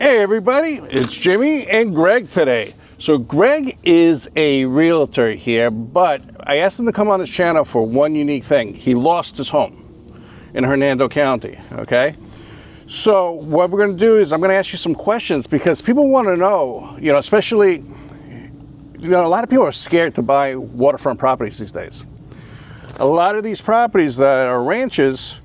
Hey everybody, it's Jimmy and Greg today. So Greg is a realtor here, but I asked him to come on this channel for one unique thing. He lost his home in Hernando County, okay? So what we're gonna do is I'm gonna ask you some questions because people wanna know, especially, a lot of people are scared to buy waterfront properties these days. A lot of these properties that are ranches,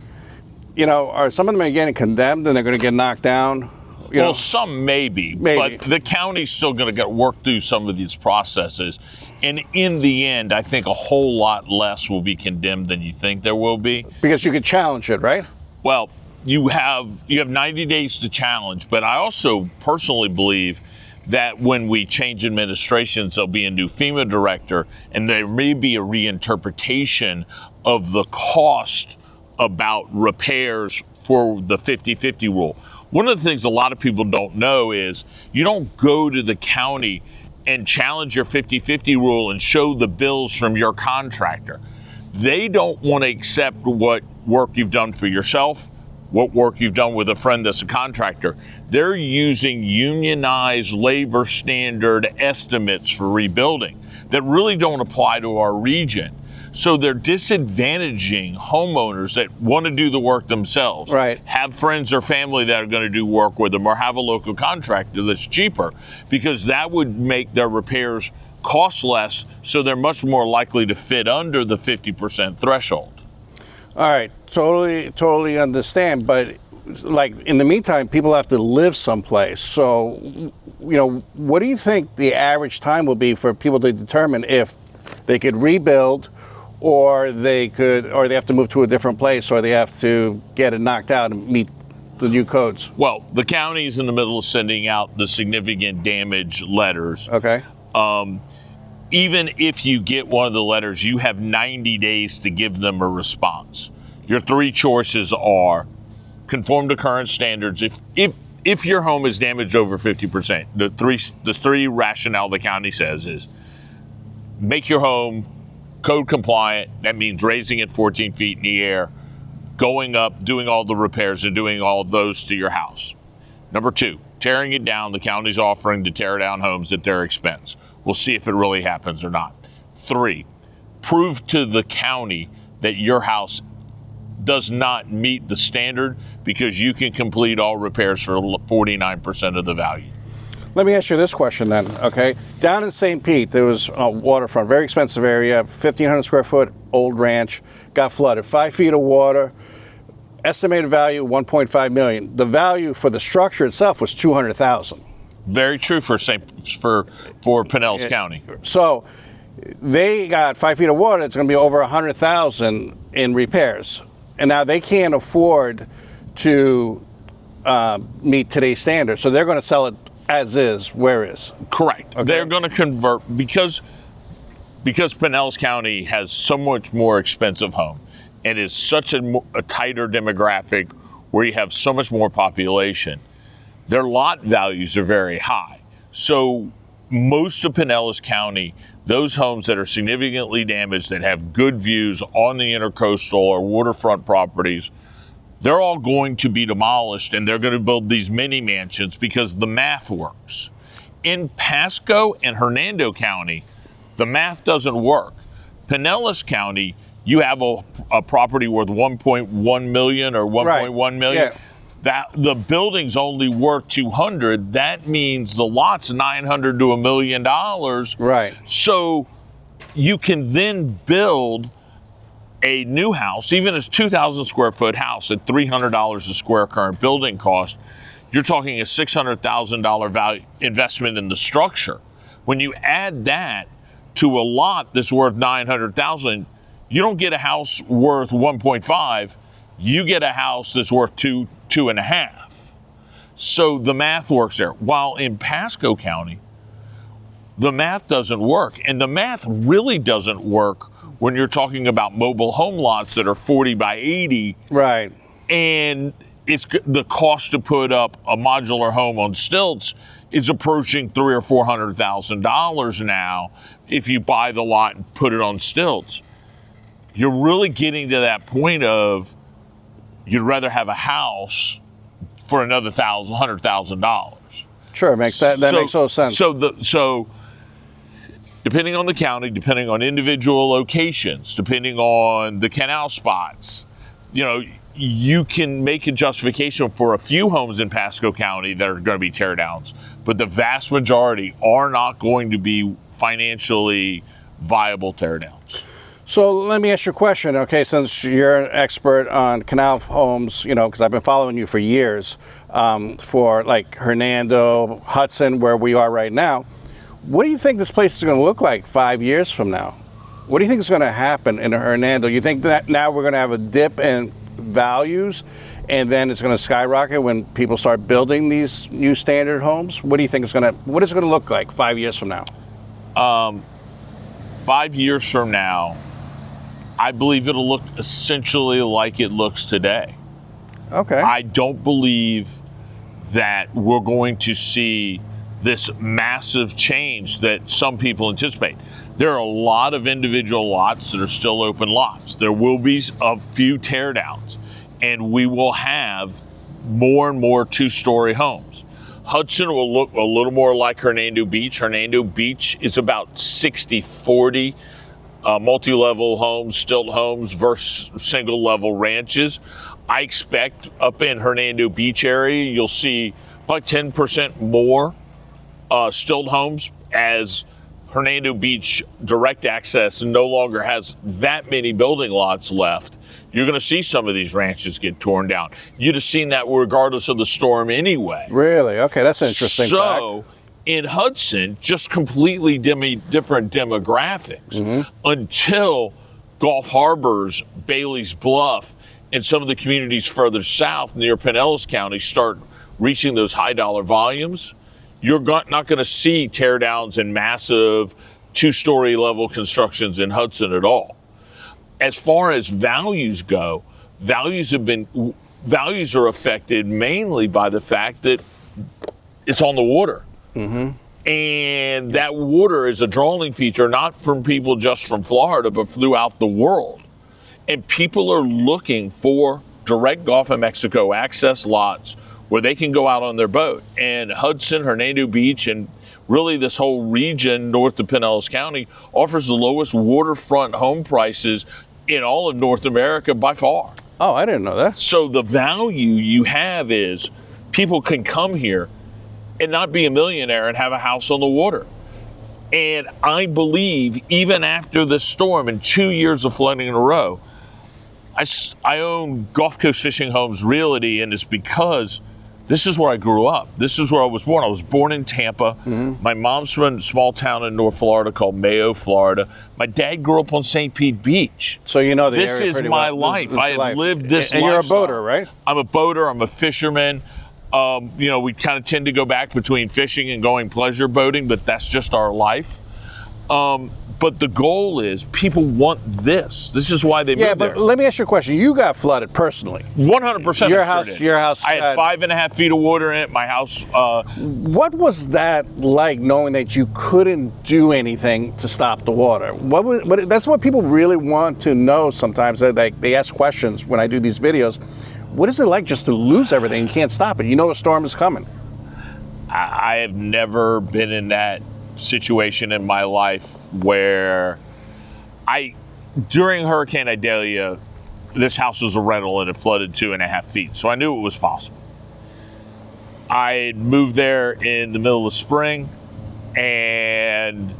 some of them are getting condemned and they're gonna get knocked down. Well, some maybe, but the county's still going to get work through some of these processes. And in the end, I think a whole lot less will be condemned than you think there will be. Because you could challenge it, right? Well, you have 90 days to challenge, but I also personally believe that when we change administrations, there'll be a new FEMA director, and there may be a reinterpretation of the cost about repairs for the 50-50 rule. One of the things a lot of people don't know is you don't go to the county and challenge your 50-50 rule and show the bills from your contractor. They don't want to accept what work you've done for yourself, what work you've done with a friend that's a contractor. They're using unionized labor standard estimates for rebuilding that really don't apply to our region. So they're disadvantaging homeowners that want to do the work themselves, right? Have friends or family that are going to do work with them, or have a local contractor that's cheaper, because that would make their repairs cost less, so they're much more likely to fit under the 50% threshold. All right, totally understand, but like in the meantime, people have to live someplace. So, what do you think the average time will be for people to determine if they could rebuild, or they have to move to a different place, or they have to get it knocked out and meet the new codes? Well, the county's in the middle of sending out the significant damage letters. Okay. Even if you get one of the letters, you have 90 days to give them a response. Your three choices are conform to current standards. If your home is damaged over 50%, the three rationale the county says is make your home code compliant. That means raising it 14 feet in the air, going up, doing all the repairs, and doing all of those to your house. Number two, tearing it down. The county's offering to tear down homes at their expense. We'll see if it really happens or not. Three, prove to the county that your house does not meet the standard, because you can complete all repairs for 49% of the value. Let me ask you this question then, okay? Down in St. Pete, there was a waterfront, very expensive area, 1,500 square foot, old ranch, got flooded, 5 feet of water, estimated value, 1.5 million. The value for the structure itself was 200,000. Very true for Pinellas County. So they got 5 feet of water, it's gonna be over 100,000 in repairs. And now they can't afford to meet today's standards, so they're gonna sell it as is, where is. Correct. Okay. They're going to convert because Pinellas County has so much more expensive home and is such a tighter demographic where you have so much more population. Their lot values are very high. So most of Pinellas County, those homes that are significantly damaged, that have good views on the intercoastal or waterfront properties, they're all going to be demolished, and they're going to build these mini mansions because the math works. In Pasco and Hernando County, the math doesn't work. Pinellas County, you have a property worth 1.1 million or 1.1 million. Yeah. That the building's only worth 200. That means the lot's 900 to $1 million. Right. So you can then build a new house, even a 2,000 square foot house at $300 a square current building cost. You're talking a $600,000 value investment in the structure. When you add that to a lot that's worth 900,000, you don't get a house worth 1.5. You get a house that's worth 2.5. So the math works there. While in Pasco County, the math doesn't work, and the math really doesn't work when you're talking about mobile home lots that are 40 by 80. Right. And it's the cost to put up a modular home on stilts is approaching $300,000 or $400,000 now if you buy the lot and put it on stilts. You're really getting to that point of you'd rather have a house for another $100,000. Sure, makes that makes total sense. So depending on the county, depending on individual locations, depending on the canal spots, you can make a justification for a few homes in Pasco County that are going to be teardowns, but the vast majority are not going to be financially viable teardowns. So let me ask you a question, okay, since you're an expert on canal homes, because I've been following you for years, for like Hernando, Hudson, where we are right now. What do you think this place is going to look like 5 years from now? What do you think is going to happen in Hernando? You think that now we're going to have a dip in values and then it's going to skyrocket when people start building these new standard homes? What do you think what is it going to look like 5 years from now? 5 years from now, I believe it'll look essentially like it looks today. Okay. I don't believe that we're going to see this massive change that some people anticipate. There are a lot of individual lots that are still open lots. There will be a few teardowns, and we will have more and more two-story homes. Hudson will look a little more like Hernando Beach. Hernando Beach is about 60-40 multi-level homes, stilt homes versus single-level ranches. I expect up in Hernando Beach area, you'll see about 10% more stilt homes, as Hernando Beach direct access no longer has that many building lots left. You're going to see some of these ranches get torn down. You'd have seen that regardless of the storm anyway. Really? Okay, that's an interesting fact. In Hudson, just completely different demographics until Gulf Harbors, Bailey's Bluff, and some of the communities further south near Pinellas County start reaching those high dollar volumes. You're not going to see teardowns and massive two-story level constructions in Hudson at all. As far as values go, values are affected mainly by the fact that it's on the water. And that water is a drawing feature, not from people just from Florida, but throughout the world. And people are looking for direct Gulf of Mexico access lots where they can go out on their boat. And Hudson, Hernando Beach, and really this whole region north of Pinellas County offers the lowest waterfront home prices in all of North America by far. Oh, I didn't know that. So the value you have is people can come here and not be a millionaire and have a house on the water. And I believe even after this storm and 2 years of flooding in a row, I own Gulf Coast Fishing Homes Realty, and it's because this is where I grew up. This is where I was born. I was born in Tampa. My mom's from a small town in North Florida called Mayo, Florida. My dad grew up on St. Pete Beach. So you know the this area is pretty my well. life. This I have lived this life. And you're a boater, right? I'm a boater. I'm a fisherman. We kind of tend to go back between fishing and going pleasure boating, but that's just our life. But the goal is people want this. This is why they moved there. Yeah, but let me ask you a question. You got flooded personally. 100%. Your house. I had 5.5 feet of water in it. My house. What was that like, knowing that you couldn't do anything to stop the water? That's what people really want to know sometimes. They ask questions when I do these videos. What is it like just to lose everything? You can't stop it. You know a storm is coming. I have never been in that situation in my life where during Hurricane Idalia, this house was a rental and it flooded 2.5 feet. So I knew it was possible. I moved there in the middle of spring, and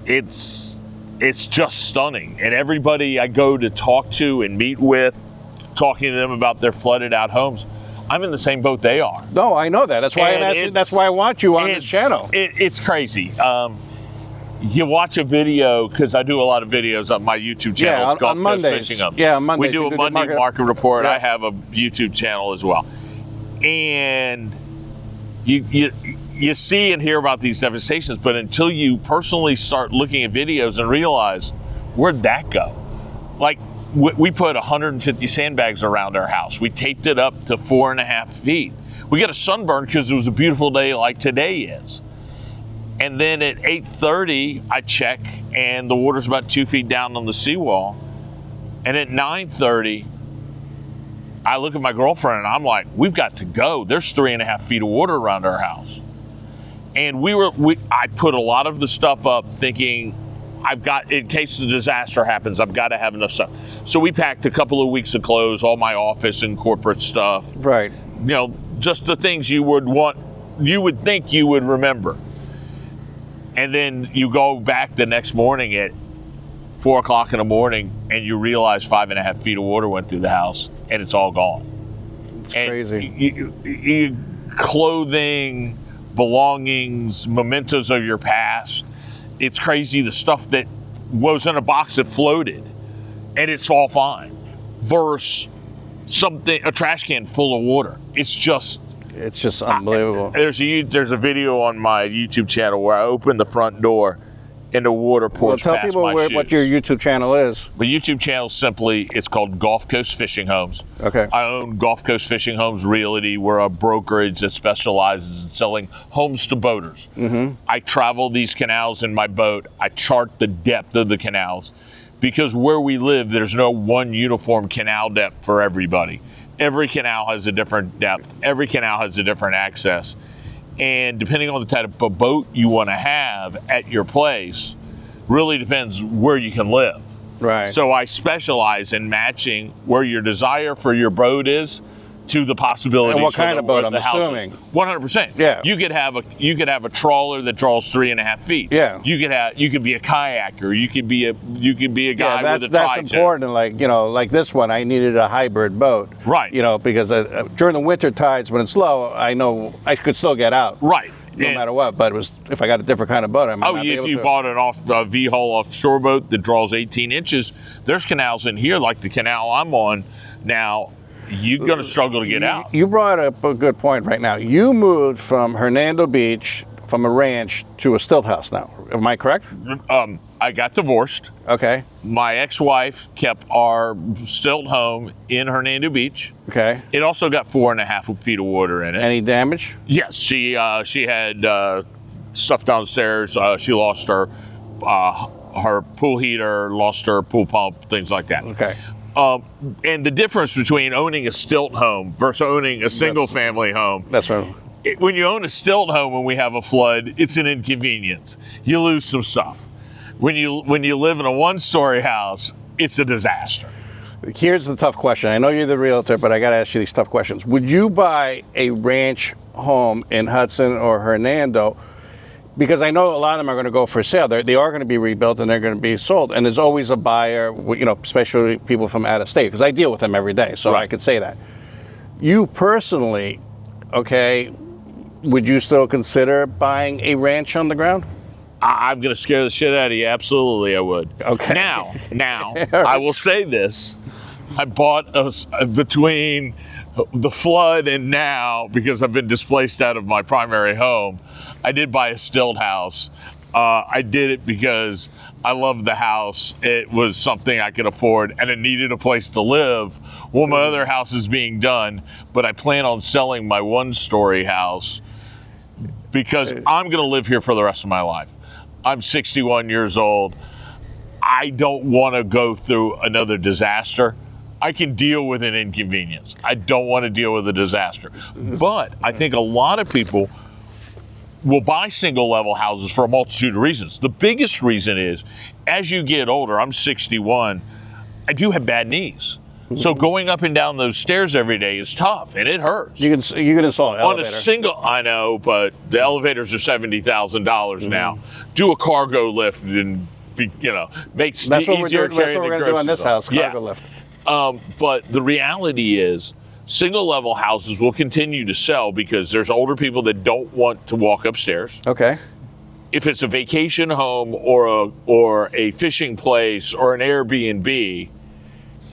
it's just stunning. And everybody I go to talk to and meet with, talking to them about their flooded out homes, I'm in the same boat they are. No, I know that. That's why I'm asking. That's why I want you on this channel. It's crazy. You watch a video, because I do a lot of videos on my YouTube channel. Yeah, on Mondays. Yeah, on Mondays. We do a Monday market report. Yeah. I have a YouTube channel as well. And you see and hear about these devastations, but until you personally start looking at videos and realize, where'd that go? Like, we put 150 sandbags around our house. We taped it up to 4.5 feet. We got a sunburn because it was a beautiful day like today is. And then at 8:30, I check, and the water's about 2 feet down on the seawall. And at 9:30, I look at my girlfriend and I'm like, we've got to go. There's 3.5 feet of water around our house. And I put a lot of the stuff up thinking, in case the disaster happens, I've got to have enough stuff. So we packed a couple of weeks of clothes, all my office and corporate stuff. Right. Just the things you would think you would remember. And then you go back the next morning at 4 o'clock in the morning and you realize 5.5 feet of water went through the house and it's all gone. It's crazy. Clothing, belongings, mementos of your past. It's crazy the stuff that was in a box that floated and it's all fine versus a trash can full of water. It's just unbelievable. There's a video on my YouTube channel where I open the front door and the water pours tell past people my shoes. what your YouTube channel is. The YouTube channel it's called Gulf Coast Fishing Homes. Okay. I own Gulf Coast Fishing Homes Realty. We're a brokerage that specializes in selling homes to boaters. Mm-hmm. I travel these canals in my boat. I chart the depth of the canals because where we live, there's no one uniform canal depth for everybody. Every canal has a different depth. Every canal has a different access. And depending on the type of boat you want to have at your place, really depends where you can live. Right. So I specialize in matching where your desire for your boat is to the possibilities. And what kind of boat? I'm assuming. 100%. Yeah. You could have a trawler that draws 3.5 feet. Yeah. You could be a kayaker. You could be a guy with a that's tri-jet. important. Like this one, I needed a hybrid boat. Right. Because during the winter tides when it's low, I know I could still get out. Right. No matter what, but if I got a different kind of boat, I might not be able to. If you bought a V-hull offshore boat that draws 18 inches, there's canals in here like the canal I'm on now. You're going to struggle to get out. You brought up a good point right now. You moved from Hernando Beach, from a ranch, to a stilt house now. Am I correct? I got divorced. Okay. My ex-wife kept our stilt home in Hernando Beach. Okay. It also got 4.5 feet of water in it. Any damage? Yes. She had stuff downstairs. She lost her pool heater, lost her pool pump, things like that. Okay. And the difference between owning a stilt home versus owning a single-family home. That's right. When you own a stilt home and we have a flood, it's an inconvenience. You lose some stuff. When you live in a one-story house, it's a disaster. Here's the tough question. I know you're the realtor, but I got to ask you these tough questions. Would you buy a ranch home in Hudson or Hernando? Because I know a lot of them are going to go for sale. They are going to be rebuilt and they're going to be sold. And there's always a buyer, especially people from out of state, because I deal with them every day, so right. I could say that. You personally, okay, would you still consider buying a ranch on the ground? I'm going to scare the shit out of you. Absolutely, I would. Okay. Now, I will say this. I bought between the flood and now, because I've been displaced out of my primary home, I did buy a stilt house. I did it because I loved the house. It was something I could afford, and it needed a place to live. Well, my other house is being done, but I plan on selling my one-story house because I'm going to live here for the rest of my life. I'm 61 years old. I don't want to go through another disaster. I can deal with an inconvenience. I don't want to deal with a disaster. But I think a lot of people will buy single level houses for a multitude of reasons. The biggest reason is, as you get older, I'm 61, I do have bad knees. So going up and down those stairs every day is tough, and it hurts. You can install an elevator. On a single, I know, but the elevators are $70,000 now. Do a cargo lift and, makes it easier to carry the groceries. That's what we're going to do on this house, cargo lift. But the reality is, single level houses will continue to sell because there's older people that don't want to walk upstairs. Okay. If it's a vacation home or a fishing place or an Airbnb,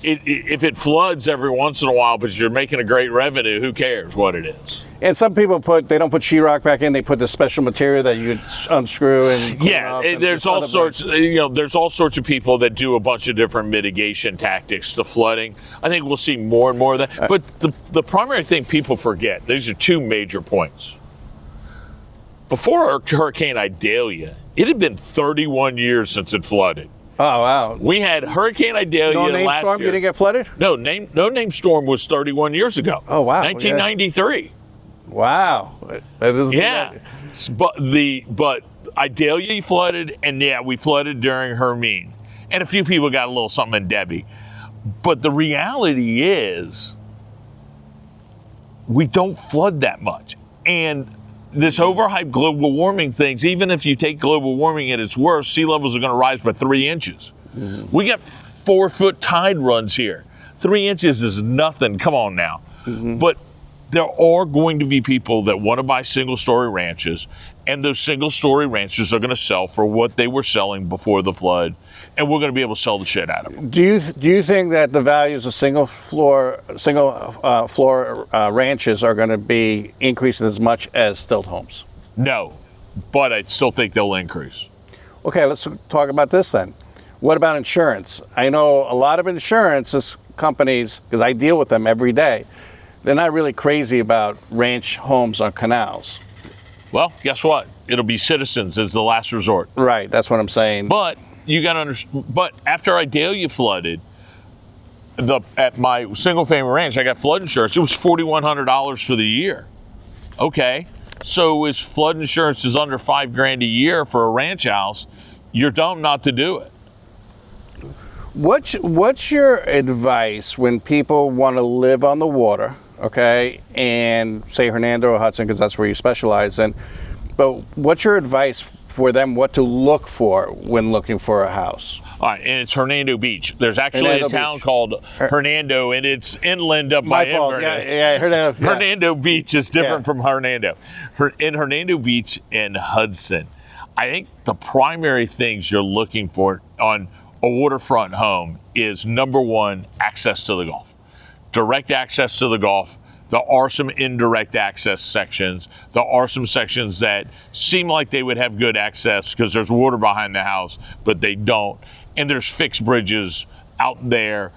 if it floods every once in a while, but you're making a great revenue, who cares what it is? And some people they don't put sheetrock back in; they put the special material that you unscrew and clean off. There's all sorts. There's all sorts of people that do a bunch of different mitigation tactics to flooding. I think we'll see more and more of that. But the primary thing people forget, these are two major points. Before Hurricane Idalia, it had been 31 years since it flooded. Oh, wow. We had Hurricane Idalia No name last storm? year. You didn't get flooded? No name storm was 31 years ago. Oh, wow. 1993. Wow. That is, Yeah. But Idalia flooded, and yeah, we flooded during Hermine. And a few people got a little something in Debbie. But the reality is, we don't flood that much. And this overhyped global warming things, even if you take global warming at its worst, sea levels are going to rise by 3 inches. Mm-hmm. We got 4-foot tide runs here. 3 inches is nothing. Come on now. Mm-hmm. But there are going to be people that want to buy single-story ranches, and those single-story ranches are going to sell for what they were selling before the flood, and we're going to be able to sell the shit out of them. Do you think that the values of single floor ranches are going to be increasing as much as stilt homes? No, but I still think they'll increase. Okay, let's talk about this then. What about insurance? I know a lot of insurance companies, because I deal with them every day, they're not really crazy about ranch homes on canals. Well, guess what? It'll be Citizens as the last resort. Right, that's what I'm saying. But you got to understand. But after Idalia flooded, at my single-family ranch, I got flood insurance. It was $4,100 for the year. Okay, so if flood insurance is under $5,000 a year for a ranch house, you're dumb not to do it. What's your advice when people want to live on the water? Okay, and say Hernando or Hudson, because that's where you specialize in. But what's your advice for them what to look for when looking for a house? All right, and it's Hernando Beach. There's actually a town called Hernando, and it's inland up by Inverness. Yeah, Hernando. Yeah. Hernando Beach is different from Hernando. In Hernando Beach and Hudson, I think the primary things you're looking for on a waterfront home is, number one, access to the Gulf. Direct access to the Gulf. There are some indirect access sections. There are some sections that seem like they would have good access because there's water behind the house, but they don't. And there's fixed bridges out there,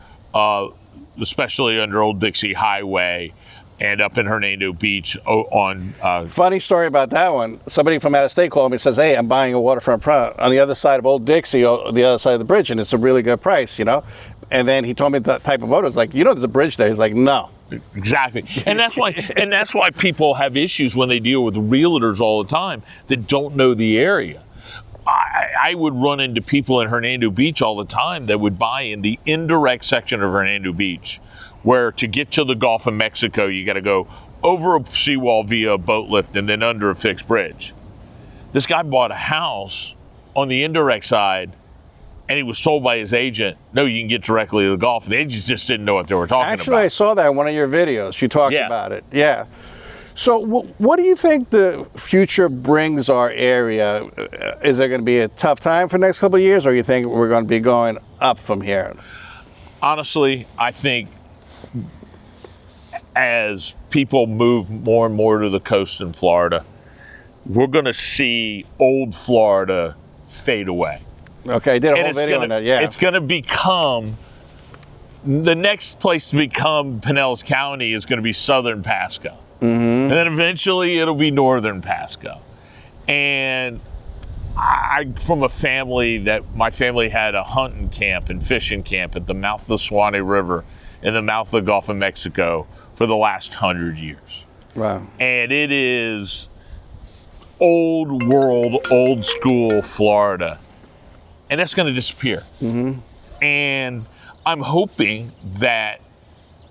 especially under Old Dixie Highway and up in Hernando Beach on... Funny story about that one. Somebody from out of state called me and says, hey, I'm buying a waterfront on the other side of Old Dixie, on the other side of the bridge, and it's a really good price, you know? And then he told me the type of boat. I was like, there's a bridge there. He's like, no. Exactly. And that's why people have issues when they deal with realtors all the time that don't know the area. I would run into people in Hernando Beach all the time that would buy in the indirect section of Hernando Beach, where to get to the Gulf of Mexico, you got to go over a seawall via a boat lift and then under a fixed bridge. This guy bought a house on the indirect side, and he was told by his agent, no, you can get directly to the Gulf. The agents just didn't know what they were talking about. Actually, I saw that in one of your videos. You talked about it. Yeah. So what do you think the future brings our area? Is it going to be a tough time for the next couple of years, or you think we're going to be going up from here? Honestly, I think as people move more and more to the coast in Florida, we're going to see old Florida fade away. Okay, I did a whole video on that, yeah. It's going to become, the next place to become Pinellas County is going to be southern Pasco. Mm-hmm. And then eventually it'll be northern Pasco. And from a family my family had a hunting camp and fishing camp at the mouth of the Suwannee River in the mouth of the Gulf of Mexico for the last 100 years. Wow. And it is old world, old school Florida. And that's going to disappear. Mm-hmm. And I'm hoping that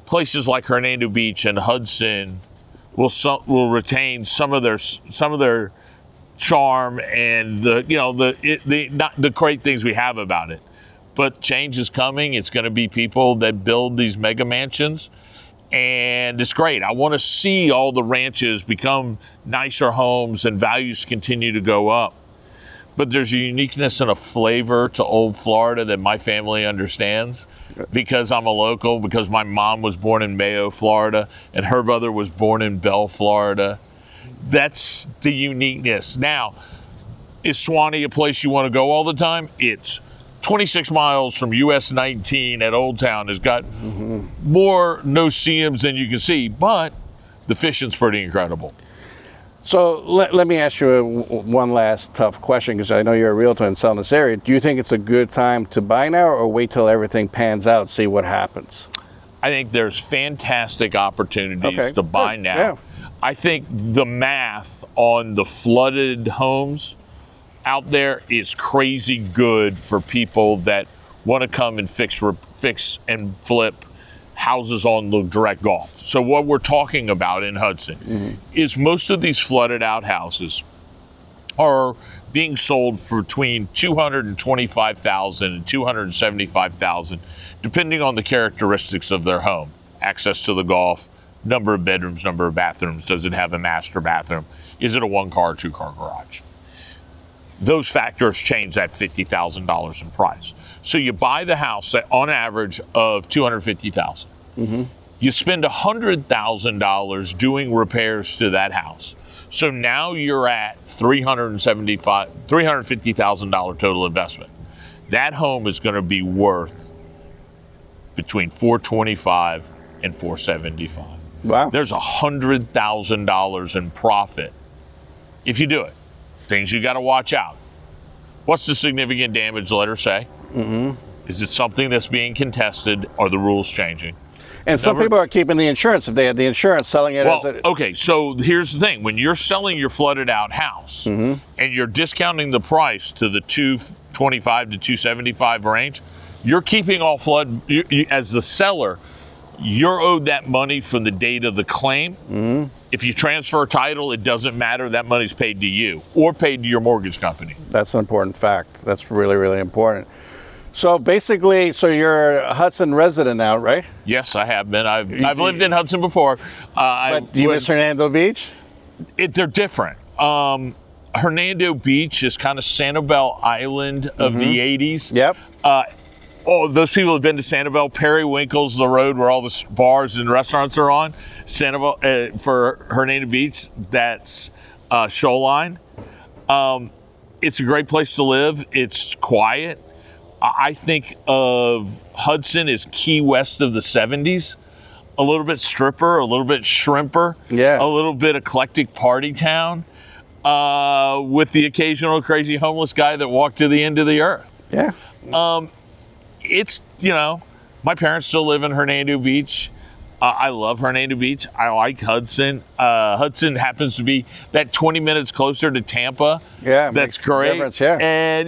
places like Hernando Beach and Hudson will retain some of their charm and the great things we have about it. But change is coming. It's going to be people that build these mega mansions, and it's great. I want to see all the ranches become nicer homes and values continue to go up. But there's a uniqueness and a flavor to old Florida that my family understands because I'm a local, because my mom was born in Mayo, Florida, and her brother was born in Bell, Florida. That's the uniqueness. Now, is Suwannee a place you want to go all the time? It's 26 miles from US 19 at Old Town. Has got more no-see-ums than you can see, but the fishing's pretty incredible. So let me ask you one last tough question, because I know you're a realtor and sell in this area. Do you think it's a good time to buy now, or wait till everything pans out, see what happens? I think there's fantastic opportunities to buy now. Yeah. I think the math on the flooded homes out there is crazy good for people that want to come and fix and flip houses on the direct Gulf. So what we're talking about in Hudson is most of these flooded out houses are being sold for between $225,000 and $275,000, depending on the characteristics of their home. Access to the Gulf, number of bedrooms, number of bathrooms, does it have a master bathroom, is it a 1-car or 2-car garage? Those factors change that $50,000 in price. So you buy the house at, on average, of $250,000. You spend $100,000 doing repairs to that house. So now you're at $350,000 total investment. That home is going to be worth between $425,000 and $475,000. Wow. There's $100,000 in profit if you do it. Things you got to watch out. What's the significant damage letter say? Is it something that's being contested? Are the rules changing? And some people are keeping the insurance if they had the insurance, selling it as a... Okay, so here's the thing. When you're selling your flooded out house and you're discounting the price to the $225,000 to $275,000 range, you're keeping all flood, as the seller, you're owed that money from the date of the claim. If you transfer title, it doesn't matter. That money's paid to you or paid to your mortgage company. That's an important fact. That's really, really important. So basically, so you're a Hudson resident now, right? Yes, I have been. I've lived in Hudson before. But do you miss Hernando Beach? They're different. Hernando Beach is kind of Sanibel Island of the 80s. Yep. Those people have been to Sanibel. Periwinkle's the road where all the bars and restaurants are on. Sanibel, for Hernando Beach, that's shoreline. It's a great place to live. It's quiet. I think of Hudson as Key West of the 70s. A little bit stripper, a little bit shrimper, a little bit eclectic party town, with the occasional crazy homeless guy that walked to the end of the earth. Yeah. It's, my parents still live in Hernando Beach. I love Hernando Beach. I like Hudson. Hudson happens to be that 20 minutes closer to Tampa. Yeah, that's makes great. A difference, yeah. And,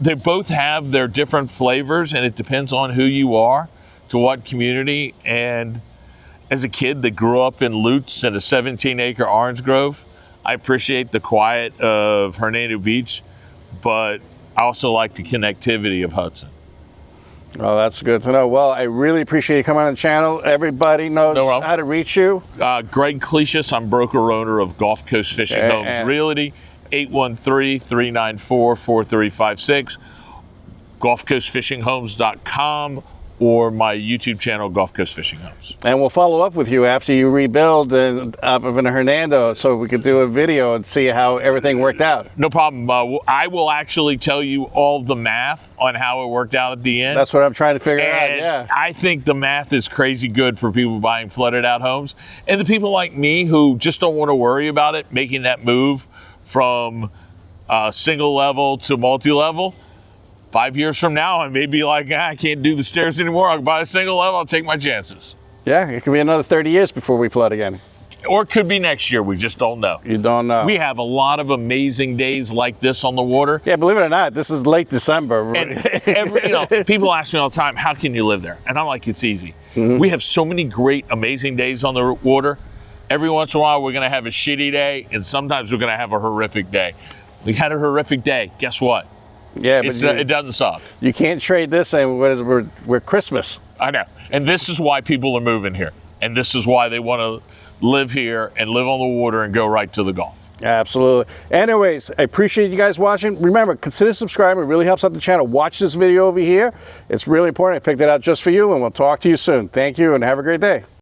they both have their different flavors, and it depends on who you are, to what community. And as a kid that grew up in Lutz in a 17-acre orange grove, I appreciate the quiet of Hernando Beach, but I also like the connectivity of Hudson. Oh, that's good to know. Well, I really appreciate you coming on the channel. Everybody knows how to reach you. Greg Clesius, I'm broker owner of Gulf Coast Fishing Homes Realty, 813-394-4356, GulfCoastFishingHomes.com, or my YouTube channel, Gulf Coast Fishing Homes. And we'll follow up with you after you rebuild up in Hernando, so we could do a video and see how everything worked out. No problem. I will actually tell you all the math on how it worked out at the end. That's what I'm trying to figure out, yeah. I think the math is crazy good for people buying flooded out homes. And the people like me who just don't want to worry about it, making that move from single level to multi-level. 5 years from now, I may be like, I can't do the stairs anymore. I'll buy a single level. I'll take my chances. Yeah, it could be another 30 years before we flood again. Or it could be next year. We just don't know. You don't know. We have a lot of amazing days like this on the water. Yeah, believe it or not, this is late December. And people ask me all the time, how can you live there? And I'm like, it's easy. We have so many great, amazing days on the water. Every once in a while, we're going to have a shitty day, and sometimes we're going to have a horrific day. We had a horrific day. Guess what? Yeah, but it doesn't suck. You can't trade this, and we're Christmas. I know. And this is why people are moving here. And this is why they want to live here and live on the water and go right to the Gulf. Absolutely. Anyways, I appreciate you guys watching. Remember, consider subscribing. It really helps out the channel. Watch this video over here. It's really important. I picked it out just for you, and we'll talk to you soon. Thank you, and have a great day.